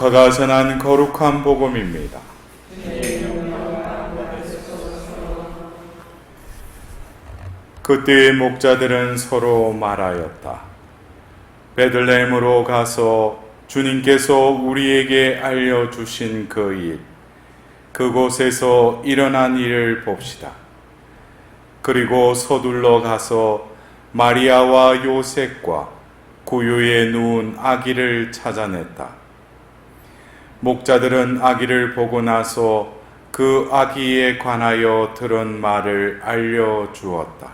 루카가 전한 거룩한 복음입니다. 그때의 목자들은 서로 말하였다. 베들레헴으로 가서 주님께서 우리에게 알려주신 그 일, 그곳에서 일어난 일을 봅시다. 그리고 서둘러 가서 마리아와 요셉과 구유에 누운 아기를 찾아냈다. 목자들은 아기를 보고 나서 그 아기에 관하여 들은 말을 알려주었다.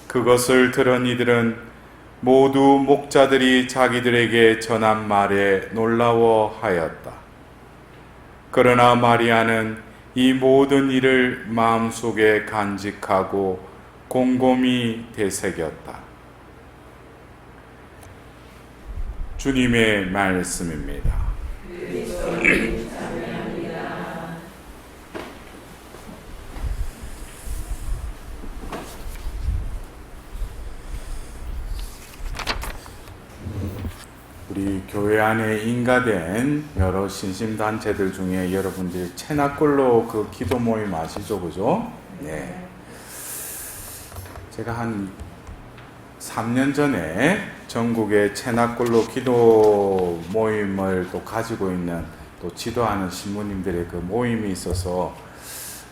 그것을 들은 이들은 모두 목자들이 자기들에게 전한 말에 놀라워하였다. 그러나 마리아는 이 모든 일을 마음속에 간직하고 곰곰이 되새겼다. 주님의 말씀입니다. 우리 교회 안에 인가된 여러 신심단체들 중에 여러분들 채나꼴로 그 기도 모임 아시죠? 그죠? 네. 제가 한 3년 전에 전국에 채나꼴로 기도 모임을 또 가지고 있는 또 지도하는 신부님들의 그 모임이 있어서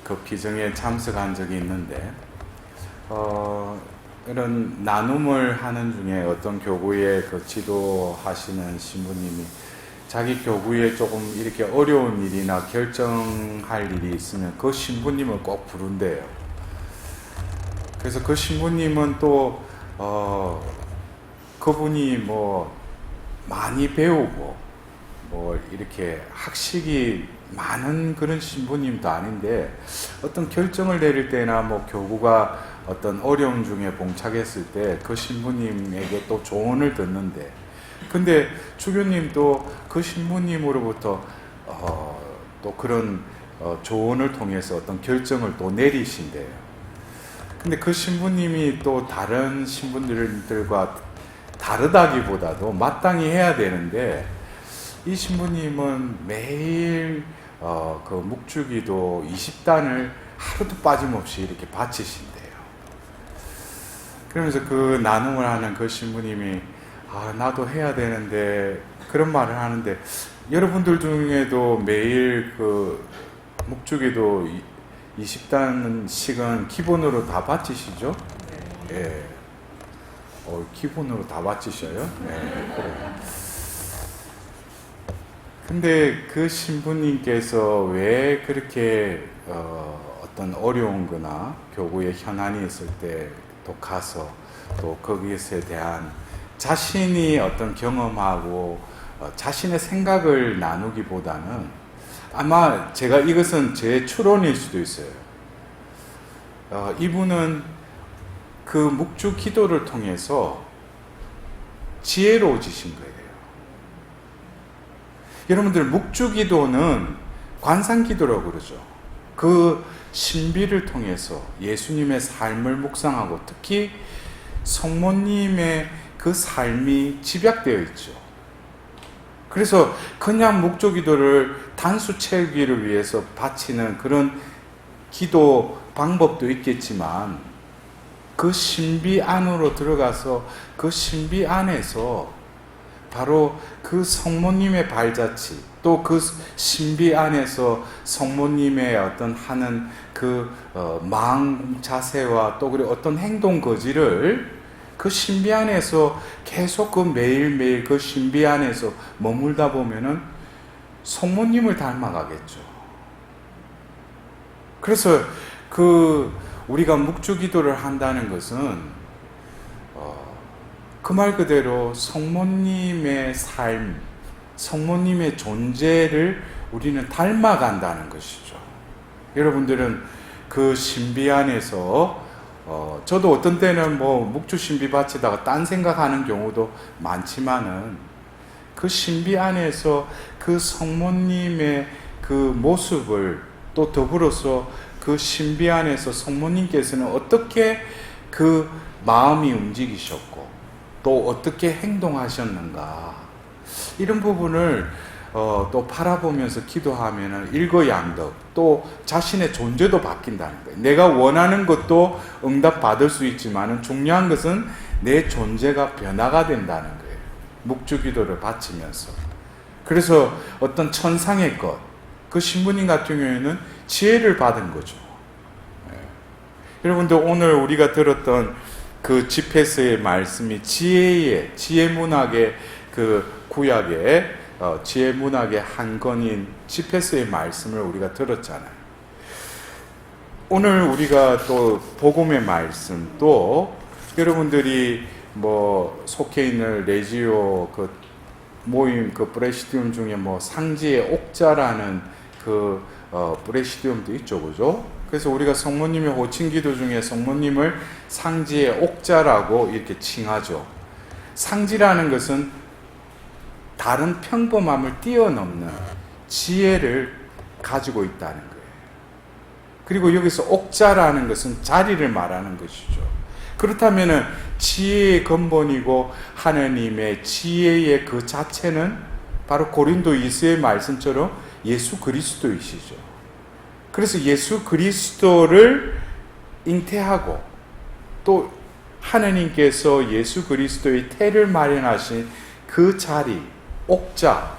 그 기정에 참석한 적이 있는데, 이런 나눔을 하는 중에 어떤 교구에 그 지도하시는 신부님이 자기 교구에 조금 이렇게 어려운 일이나 결정할 일이 있으면 그 신부님을 꼭 부른대요. 그래서 그 신부님은 또 그분이 뭐 많이 배우고 뭐 이렇게 학식이 많은 그런 신부님도 아닌데, 어떤 결정을 내릴 때나 뭐 교구가 어떤 어려움 중에 봉착했을 때 그 신부님에게 또 조언을 듣는데, 근데 주교님도 그 신부님으로부터 또 그런 조언을 통해서 어떤 결정을 또 내리신대요. 근데 그 신부님이 또 다른 신부들과 다르다기보다도 마땅히 해야 되는데, 이 신부님은 매일 그 묵주기도 20단을 하루도 빠짐없이 이렇게 바치신대요. 그러면서 그 나눔을 하는 그 신부님이 나도 해야 되는데 그런 말을 하는데, 여러분들 중에도 매일 그 묵주기도 20단씩은 기본으로 다 바치시죠? 예. 기본으로 다 바치셔요? 네, 그래요. 근데 그 신부님께서 왜 그렇게 어떤 어려운 거나 교구에 현안이 있을 때 또 가서 또 거기에 대한 자신이 어떤 경험하고 자신의 생각을 나누기보다는, 아마 제가 이것은 제 추론일 수도 있어요. 이분은 그 묵주 기도를 통해서 지혜로워지신 거예요. 여러분들, 묵주 기도는 관상 기도라고 그러죠. 그 신비를 통해서 예수님의 삶을 묵상하고 특히 성모님의 그 삶이 집약되어 있죠. 그래서 그냥 묵주 기도를 단수 채우기를 위해서 바치는 그런 기도 방법도 있겠지만, 그 신비 안으로 들어가서 그 신비 안에서 바로 그 성모님의 발자취, 또 그 신비 안에서 성모님의 어떤 하는 그 마음 자세와 또 그리고 어떤 행동 거지를 그 신비 안에서 계속 그 매일매일 그 신비 안에서 머물다 보면은 성모님을 닮아가겠죠. 그래서 우리가 묵주 기도를 한다는 것은 그 말 그대로 성모님의 삶, 성모님의 존재를 우리는 닮아간다는 것이죠. 여러분들은 그 신비 안에서 저도 어떤 때는 뭐 묵주 신비 바치다가 딴 생각하는 경우도 많지만은, 그 신비 안에서 그 성모님의 그 모습을, 또 더불어서 그 신비 안에서 성모님께서는 어떻게 그 마음이 움직이셨고 또 어떻게 행동하셨는가, 이런 부분을 또 바라보면서 기도하면은 일거양득 또 자신의 존재도 바뀐다는 거예요. 내가 원하는 것도 응답받을 수 있지만은 중요한 것은 내 존재가 변화가 된다는 거예요. 묵주기도를 바치면서. 그래서 어떤 천상의 것, 그 신부님 같은 경우에는 지혜를 받은 거죠. 여러분들 오늘 우리가 들었던 그 집회서의 말씀이 지혜 문학의 그 구약의 지혜 문학의 한 권인 집회서의 말씀을 우리가 들었잖아요. 오늘 우리가 또 복음의 말씀 또 여러분들이 뭐 속해 있는 레지오 그 모임 그 프레시디움 중에 뭐 상지의 옥자라는 그 프레시디움도 있죠, 그죠? 그래서 우리가 성모님의 호칭기도 중에 성모님을 상지의 옥자라고 이렇게 칭하죠. 상지라는 것은 다른 평범함을 뛰어넘는 지혜를 가지고 있다는 거예요. 그리고 여기서 옥자라는 것은 자리를 말하는 것이죠. 그렇다면 지혜의 근본이고 하나님의 지혜의 그 자체는 바로 고린도 2서의 말씀처럼 예수 그리스도이시죠. 그래서 예수 그리스도를 잉태하고 또 하나님께서 예수 그리스도의 태를 마련하신 그 자리, 옥자,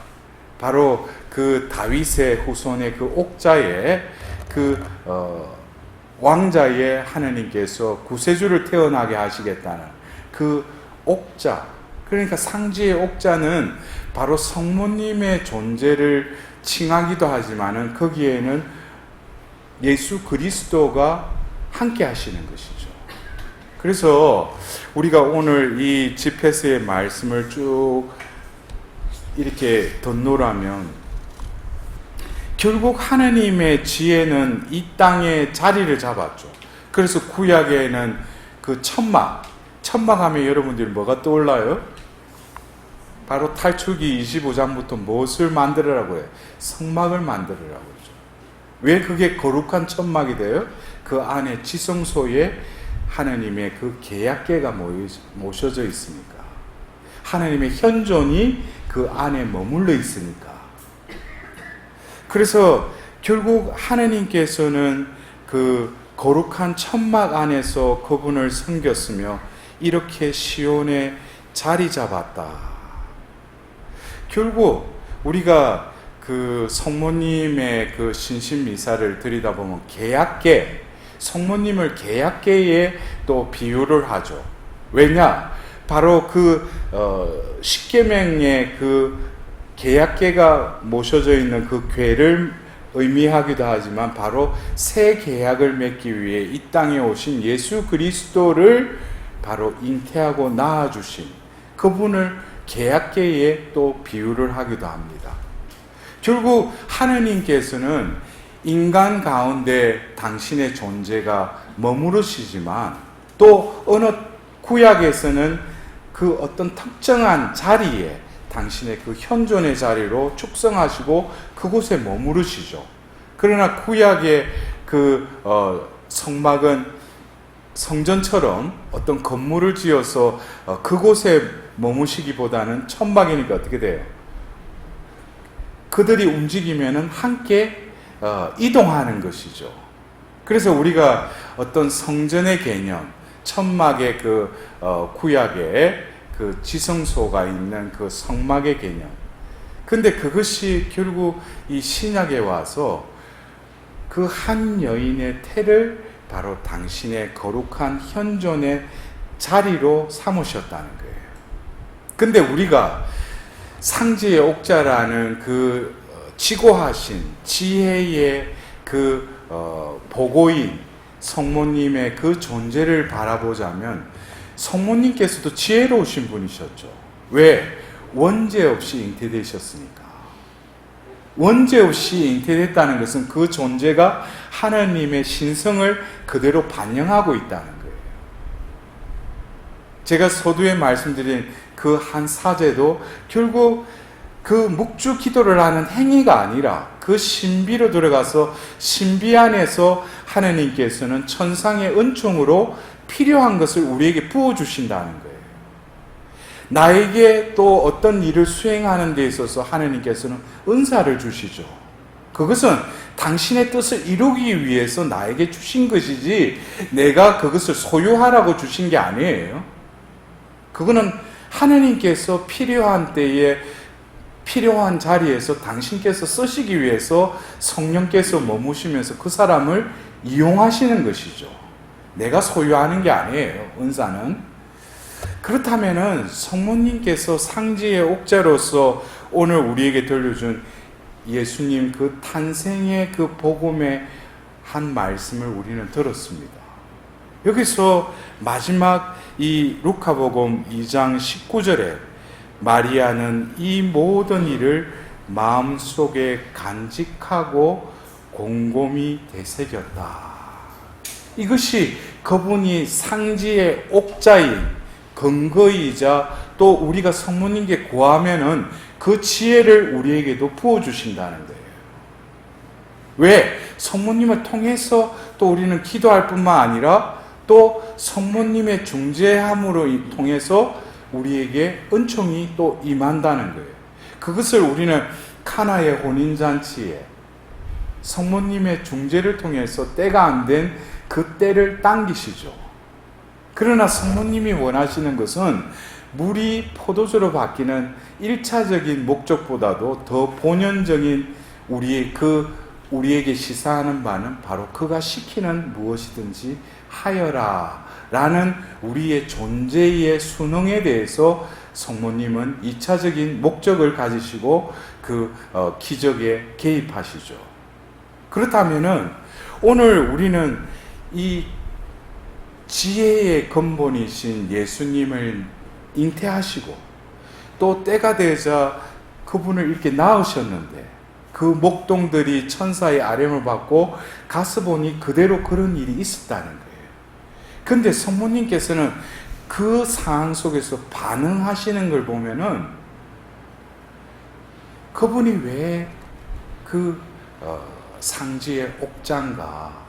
바로 그 다윗의 후손의 그 옥자에 그 왕자의 하나님께서 구세주를 태어나게 하시겠다는 그 옥자, 그러니까 상지의 옥자는 바로 성모님의 존재를 칭하기도 하지만은 거기에는 예수 그리스도가 함께 하시는 것이죠. 그래서 우리가 오늘 이 집회서의 말씀을 쭉 이렇게 덧노라면 결국 하나님의 지혜는 이 땅에 자리를 잡았죠. 그래서 구약에는 그 천막 하면 여러분들이 뭐가 떠올라요? 바로 탈출기 25장부터 무엇을 만들으라고 해요? 성막을 만들으라고 하죠. 왜 그게 거룩한 천막이 돼요? 그 안에 지성소에 하나님의 그 계약궤가 모셔져 있으니까, 하나님의 현존이 그 안에 머물러 있으니까. 그래서 결국 하나님께서는 그 거룩한 천막 안에서 그분을 섬겼으며 이렇게 시온에 자리 잡았다. 결국 우리가 그 성모님의 그 신신미사를 들여다보면 계약궤, 성모님을 계약궤에 또 비유를 하죠. 왜냐? 바로 그 십계명의 그 계약궤가 모셔져 있는 그 궤를 의미하기도 하지만 바로 새 계약을 맺기 위해 이 땅에 오신 예수 그리스도를 바로 잉태하고 낳아주신 그분을 계약궤에 또 비유를 하기도 합니다. 결국 하나님께서는 인간 가운데 당신의 존재가 머무르시지만 또 어느 구약에서는 그 어떤 특정한 자리에 당신의 그 현존의 자리로 축성하시고 그곳에 머무르시죠. 그러나 구약의 그 성막은 성전처럼 어떤 건물을 지어서 그곳에 머무시기보다는 천막이니까 어떻게 돼요? 그들이 움직이면은 함께 이동하는 것이죠. 그래서 우리가 어떤 성전의 개념, 천막의 그 구약의 그 지성소가 있는 그 성막의 개념. 근데 그것이 결국 이 신약에 와서 그 한 여인의 태를 바로 당신의 거룩한 현존의 자리로 삼으셨다는 거예요. 근데 우리가 상지의 옥자라는 그 지고하신 지혜의 그 보고인 성모님의 그 존재를 바라보자면 성모님께서도 지혜로우신 분이셨죠. 왜? 원죄 없이 잉태되셨으니까. 원죄 없이 잉태됐다는 것은 그 존재가 하나님의 신성을 그대로 반영하고 있다는 거예요. 제가 서두에 말씀드린 그 한 사제도 결국 그 묵주 기도를 하는 행위가 아니라 그 신비로 들어가서 신비 안에서 하나님께서는 천상의 은총으로 필요한 것을 우리에게 부어주신다는 거예요. 나에게 또 어떤 일을 수행하는 데 있어서 하나님께서는 은사를 주시죠. 그것은 당신의 뜻을 이루기 위해서 나에게 주신 것이지 내가 그것을 소유하라고 주신 게 아니에요. 그거는 하나님께서 필요한 때에 필요한 자리에서 당신께서 쓰시기 위해서 성령께서 머무시면서 그 사람을 이용하시는 것이죠. 내가 소유하는 게 아니에요. 은사는. 그렇다면은 성모님께서 상지의 옥자로서 오늘 우리에게 들려준 예수님 그 탄생의 그 복음의 한 말씀을 우리는 들었습니다. 여기서 마지막 이 루카복음 2장 19절에 마리아는 이 모든 일을 마음속에 간직하고 곰곰이 되새겼다. 이것이 그분이 상지의 옥자인 근거이자 또 우리가 성모님께 구하면은 그 지혜를 우리에게도 부어주신다는 거예요. 왜? 성모님을 통해서 또 우리는 기도할 뿐만 아니라 또 성모님의 중재함으로 통해서 우리에게 은총이 또 임한다는 거예요. 그것을 우리는 카나의 혼인잔치에 성모님의 중재를 통해서 때가 안 된 그 때를 당기시죠. 그러나 성모님이 원하시는 것은 물이 포도주로 바뀌는 1차적인 목적보다도 더 본연적인 우리에게 시사하는 바는 바로 그가 시키는 무엇이든지 하여라 라는 우리의 존재의 순응에 대해서 성모님은 2차적인 목적을 가지시고 그 기적에 개입하시죠. 그렇다면은 오늘 우리는 이 지혜의 근본이신 예수님을 잉태하시고 또 때가 되자 그분을 이렇게 낳으셨는데 그 목동들이 천사의 아뢰음을 받고 가서 보니 그대로 그런 일이 있었다는 거예요. 근데 성모님께서는 그 상황 속에서 반응하시는 걸 보면은 그분이 왜 그 상지의 옥장가?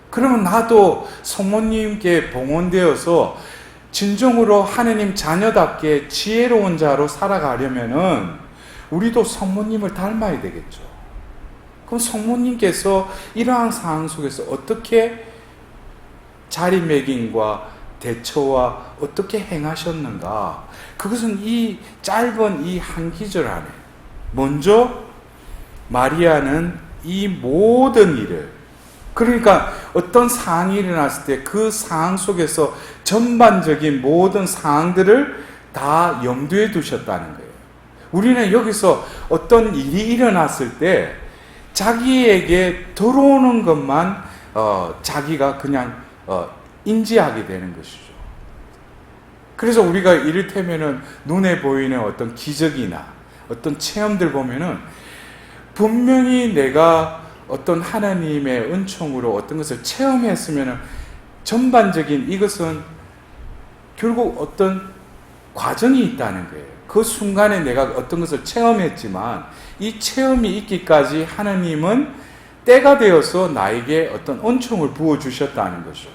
그러면 나도 성모님께 봉헌되어서 진정으로 하느님 자녀답게 지혜로운 자로 살아가려면은 우리도 성모님을 닮아야 되겠죠. 그럼 성모님께서 이러한 상황 속에서 어떻게 자리매김과 대처와 어떻게 행하셨는가? 그것은 이 짧은 이 한 기절 안에 먼저 마리아는 이 모든 일을 그러니까 어떤 상황이 일어났을 때 그 상황 속에서 전반적인 모든 상황들을 다 염두에 두셨다는 거예요. 우리는 여기서 어떤 일이 일어났을 때 자기에게 들어오는 것만 자기가 그냥 인지하게 되는 것이죠. 그래서 우리가 이를테면은 눈에 보이는 어떤 기적이나 어떤 체험들 보면은 분명히 내가 어떤 하나님의 은총으로 어떤 것을 체험했으면은 전반적인 이것은 결국 어떤 과정이 있다는 거예요. 그 순간에 내가 어떤 것을 체험했지만 이 체험이 있기까지 하나님은 때가 되어서 나에게 어떤 은총을 부어주셨다는 거죠.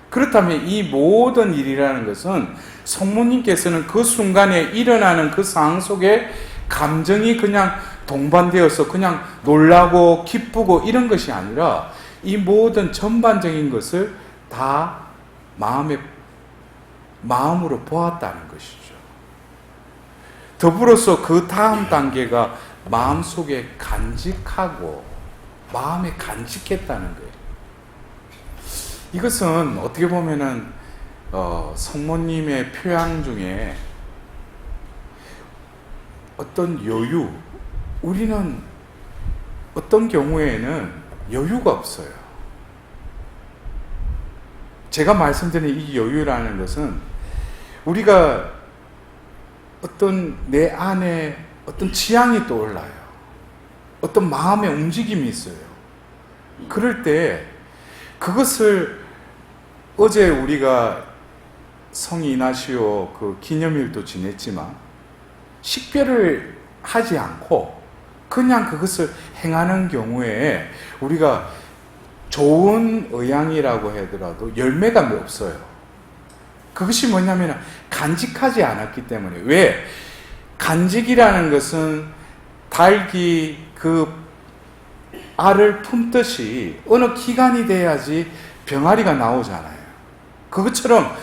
그렇다면 이 모든 일이라는 것은 성모님께서는 그 순간에 일어나는 그 상황 속에 감정이 그냥 동반되어서 그냥 놀라고 기쁘고 이런 것이 아니라 이 모든 전반적인 것을 다 마음으로 보았다는 것이죠. 더불어서 그 다음 단계가 마음속에 간직하고 마음에 간직했다는 거예요. 이것은 어떻게 보면은 성모님의 표양 중에 어떤 여유, 우리는 어떤 경우에는 여유가 없어요. 제가 말씀드린 이 여유라는 것은 우리가 어떤 내 안에 어떤 지향이 떠올라요. 어떤 마음의 움직임이 있어요. 그럴 때 그것을 어제 우리가 성이 이나시오 그 기념일도 지냈지만 식별을 하지 않고 그냥 그것을 행하는 경우에 우리가 좋은 의향이라고 하더라도 열매가 없어요. 그것이 뭐냐면 간직하지 않았기 때문에. 왜? 간직이라는 것은 닭이 그 알을 품듯이 어느 기간이 돼야지 병아리가 나오잖아요. 그것처럼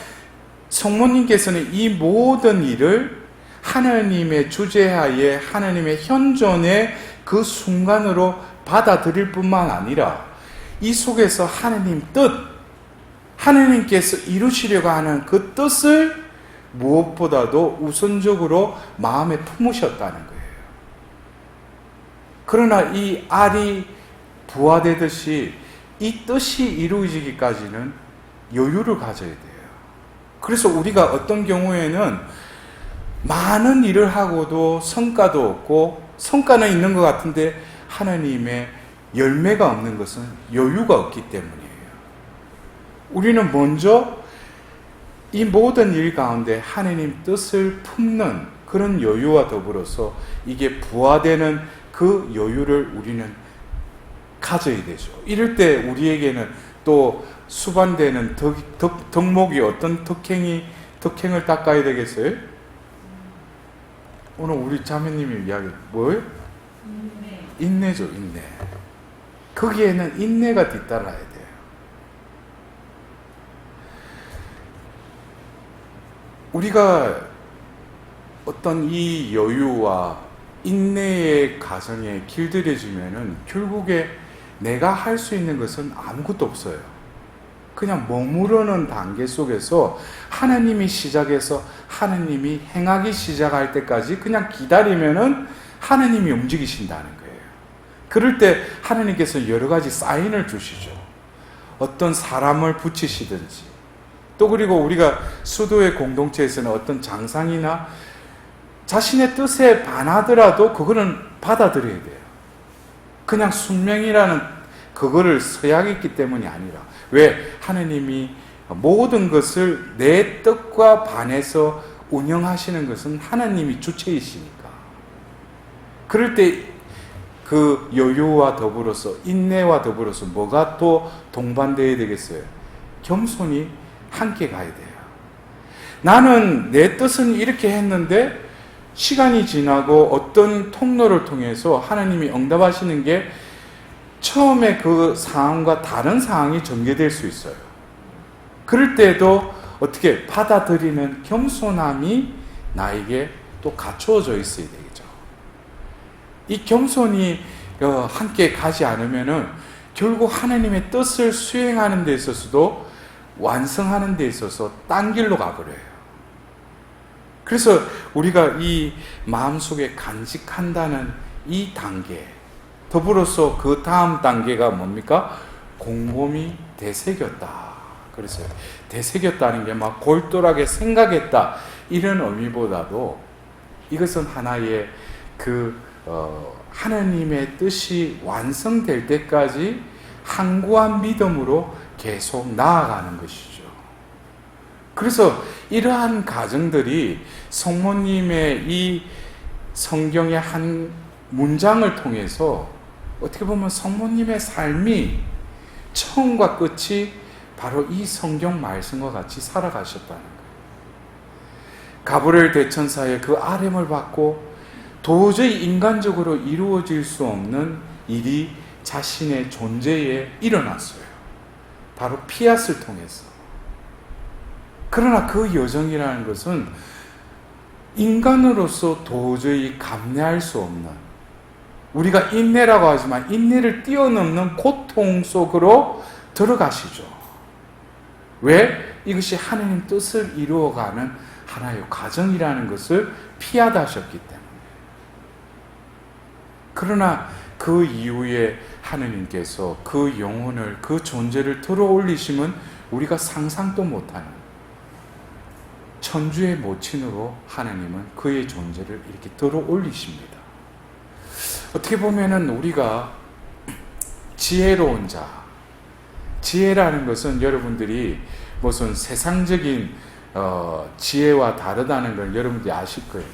성모님께서는 이 모든 일을 하나님의 주재하에 하나님의 현존의 그 순간으로 받아들일 뿐만 아니라 이 속에서 하나님 뜻, 하나님께서 이루시려고 하는 그 뜻을 무엇보다도 우선적으로 마음에 품으셨다는 거예요. 그러나 이 알이 부화되듯이 이 뜻이 이루어지기까지는 여유를 가져야 돼요. 그래서 우리가 어떤 경우에는 많은 일을 하고도 성과도 없고, 성과는 있는 것 같은데 하나님의 열매가 없는 것은 여유가 없기 때문이에요. 우리는 먼저 이 모든 일 가운데 하나님 뜻을 품는 그런 여유와 더불어서 이게 부화되는 그 여유를 우리는 가져야 되죠. 이럴 때 우리에게는 또 수반되는 덕목이 어떤 덕행을 닦아야 되겠어요? 오늘 우리 자매님이 이야기 뭐예요? 인내죠, 인내. 거기에는 인내가 뒤따라야 돼요. 우리가 어떤 이 여유와 인내의 가정에 길들여지면은 결국에 내가 할 수 있는 것은 아무것도 없어요. 그냥 머무르는 단계 속에서 하나님이 시작해서 하나님이 행하기 시작할 때까지 그냥 기다리면은 하나님이 움직이신다는 거예요. 그럴 때 하나님께서 여러 가지 사인을 주시죠. 어떤 사람을 붙이시든지, 또 그리고 우리가 수도의 공동체에서는 어떤 장상이나 자신의 뜻에 반하더라도 그거는 받아들여야 돼요. 그냥 순명이라는 그거를 서약했기 때문이 아니라, 왜? 하나님이 모든 것을 내 뜻과 반해서 운영하시는 것은 하나님이 주체이시니까. 그럴 때 그 여유와 더불어서, 인내와 더불어서 뭐가 또 동반되어야 되겠어요? 겸손이 함께 가야 돼요. 나는 내 뜻은 이렇게 했는데 시간이 지나고 어떤 통로를 통해서 하나님이 응답하시는 게 처음에 그 상황과 다른 상황이 전개될 수 있어요. 그럴 때도 어떻게 받아들이는 겸손함이 나에게 또 갖추어져 있어야 되겠죠. 이 겸손이 함께 가지 않으면은 결국 하나님의 뜻을 수행하는 데 있어서도, 완성하는 데 있어서 딴 길로 가버려요. 그래서 우리가 이 마음속에 간직한다는 이 단계, 더불어서 그 다음 단계가 뭡니까? 곰곰이 되새겼다. 그래서 되새겼다는 게 막 골똘하게 생각했다, 이런 의미보다도 이것은 하나의 하나님의 뜻이 완성될 때까지 항구한 믿음으로 계속 나아가는 것이죠. 그래서 이러한 가정들이 성모님의 이 성경의 한 문장을 통해서 어떻게 보면 성모님의 삶이 처음과 끝이 바로 이 성경 말씀과 같이 살아가셨다는 거예요. 가브리엘 대천사의 그 아뢰음을 받고 도저히 인간적으로 이루어질 수 없는 일이 자신의 존재에 일어났어요. 바로 피앗을 통해서. 그러나 그 여정이라는 것은 인간으로서 도저히 감내할 수 없는, 우리가 인내라고 하지만 인내를 뛰어넘는 고통 속으로 들어가시죠. 왜? 이것이 하나님 뜻을 이루어가는 하나의 과정이라는 것을 피하다셨기 때문에. 그러나 그 이후에 하느님께서 그 영혼을, 그 존재를 들어 올리심은 우리가 상상도 못하는 천주의 모친으로 하나님은 그의 존재를 이렇게 들어 올리십니다. 어떻게 보면은 우리가 지혜로운 자, 지혜라는 것은 여러분들이 무슨 세상적인 지혜와 다르다는 걸 여러분들이 아실 거예요.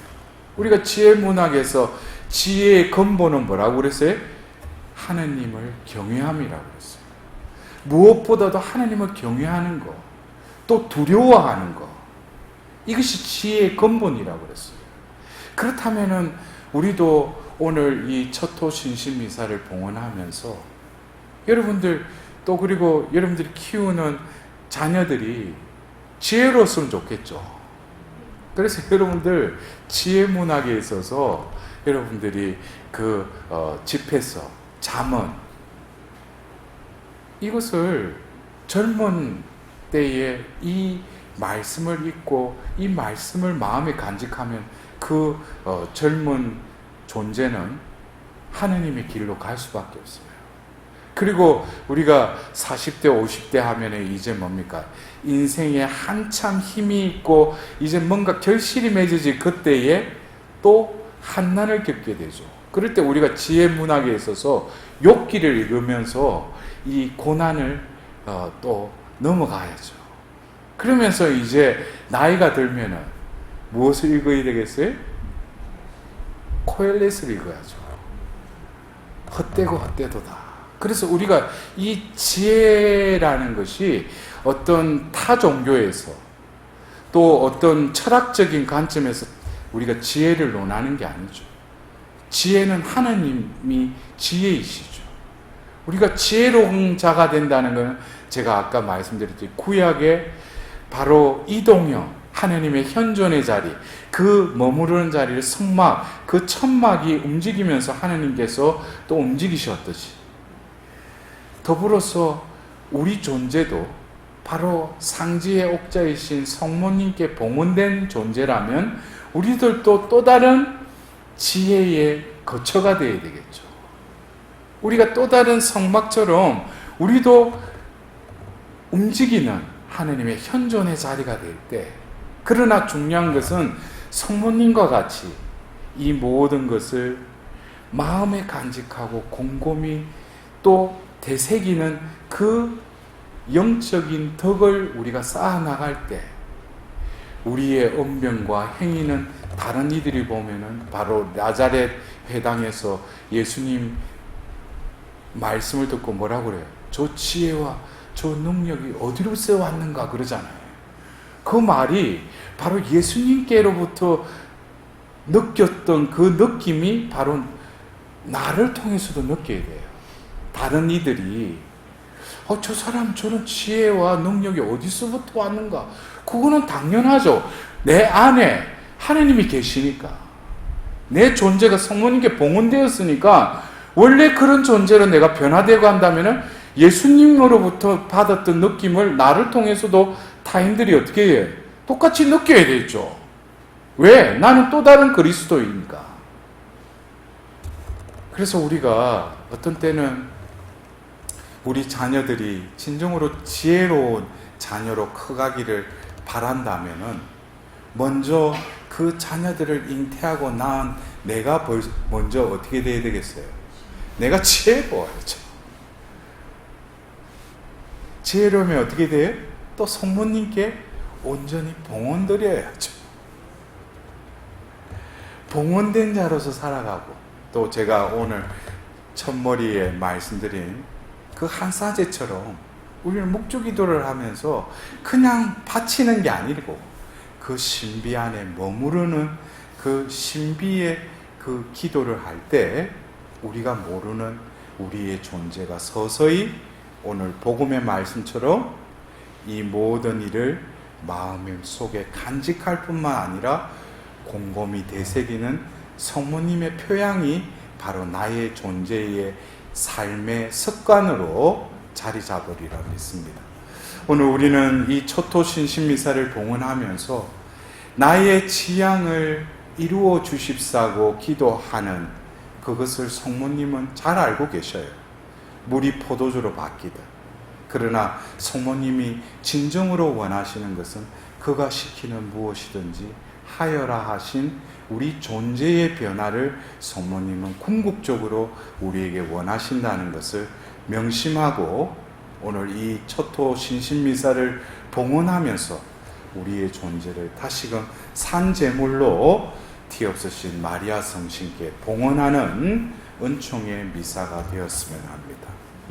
우리가 지혜 문학에서 지혜의 근본은 뭐라고 그랬어요? 하나님을 경외함이라고 그랬어요. 무엇보다도 하나님을 경외하는 것, 또 두려워하는 것, 이것이 지혜의 근본이라고 그랬어요. 그렇다면은 우리도 오늘 이 첫토 신심미사를 봉헌하면서 여러분들 또 그리고 여러분들이 키우는 자녀들이 지혜로웠으면 좋겠죠. 그래서 여러분들 지혜 문학에 있어서 여러분들이 그 집에서 잠언 이것을 젊은 때에 이 말씀을 읽고 이 말씀을 마음에 간직하면 그 젊은 존재는 하느님의 길로 갈 수밖에 없어요. 그리고 우리가 40대 50대 하면 이제 뭡니까? 인생에 한참 힘이 있고 이제 뭔가 결실이 맺어질 그때에 또 한난을 겪게 되죠. 그럴 때 우리가 지혜 문학에 있어서 욥기를 읽으면서 이 고난을 또 넘어가야죠. 그러면서 이제 나이가 들면은 무엇을 읽어야 되겠어요? 코엘렛을 읽어야죠. 헛되고 헛되도다. 그래서 우리가 이 지혜라는 것이 어떤 타 종교에서 또 어떤 철학적인 관점에서 우리가 지혜를 논하는 게 아니죠. 지혜는 하나님이 지혜이시죠. 우리가 지혜로운 자가 된다는 것은 제가 아까 말씀드렸듯이 구약에 바로 이동형 하나님의 현존의 자리, 그 머무르는 자리를 성막, 그 천막이 움직이면서 하나님께서 또 움직이셨듯이 더불어서 우리 존재도 바로 상지의 옥자이신 성모님께 봉헌된 존재라면 우리들도 또 다른 지혜의 거처가 되어야 되겠죠. 우리가 또 다른 성막처럼 우리도 움직이는 하나님의 현존의 자리가 될 때, 그러나 중요한 것은 성모님과 같이 이 모든 것을 마음에 간직하고 곰곰이 또 되새기는 그 영적인 덕을 우리가 쌓아나갈 때 우리의 언변과 행위는 다른 이들이 보면은 바로 나자렛 회당에서 예수님 말씀을 듣고 뭐라고 그래요? 저 지혜와 저 능력이 어디로서 왔는가 그러잖아요. 그 말이 바로 예수님께로부터 느꼈던 그 느낌이 바로 나를 통해서도 느껴야 돼요. 다른 이들이 저 사람 저런 지혜와 능력이 어디서부터 왔는가? 그거는 당연하죠. 내 안에 하나님이 계시니까, 내 존재가 성모님께 봉헌되었으니까 원래 그런 존재로 내가 변화되고 한다면 예수님으로부터 받았던 느낌을 나를 통해서도 타인들이 어떻게 해요? 똑같이 느껴야 되죠. 왜? 나는 또 다른 그리스도이니까. 그래서 우리가 어떤 때는 우리 자녀들이 진정으로 지혜로운 자녀로 커가기를 바란다면은 먼저 그 자녀들을 잉태하고 낳은 내가 먼저 어떻게 돼야 되겠어요? 내가 지혜로워야죠. 지혜로우면 어떻게 돼요? 또 성모님께 온전히 봉헌드려야죠. 봉헌된 자로서 살아가고, 또 제가 오늘 첫머리에 말씀드린 그 한사제처럼 우리는 묵주기도를 하면서 그냥 바치는 게 아니고 그 신비 안에 머무르는 그 신비의 그 기도를 할 때 우리가 모르는 우리의 존재가 서서히 오늘 복음의 말씀처럼 이 모든 일을 마음 속에 간직할 뿐만 아니라 곰곰이 되새기는 성모님의 표양이 바로 나의 존재의 삶의 습관으로 자리 잡으리라 믿습니다. 오늘 우리는 이 첫토 신심미사를 봉헌하면서 나의 지향을 이루어 주십사고 기도하는 그것을 성모님은 잘 알고 계셔요. 물이 포도주로 바뀌듯. 그러나 성모님이 진정으로 원하시는 것은 그가 시키는 무엇이든지 하여라 하신 우리 존재의 변화를 성모님은 궁극적으로 우리에게 원하신다는 것을 명심하고 오늘 이 첫토 신심미사를 봉헌하면서 우리의 존재를 다시금 산제물로 티 없으신 마리아 성신께 봉헌하는 은총의 미사가 되었으면 합니다.